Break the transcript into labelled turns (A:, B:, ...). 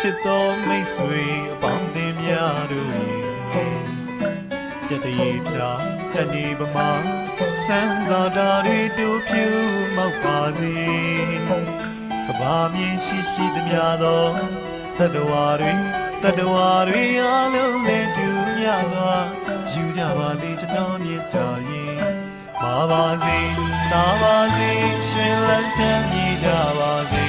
A: ချစ်တော်မိတ်ဆွေအပေါင်းအသင်းများတို့ကြက်တရေဖြာတဏီပမာစံစာတာတွေတူဖြူမောက်ပါစေကဘာမြင်ရှိရှိသမျှသောတတဝါတွေအားလုံးနဲ့တူမြစွာယူကြပါလေကျွန်တော်မြတ်တာရင်မာပါစေနာပါစေရှင်လန်းချမ်းမြေကြပါစေ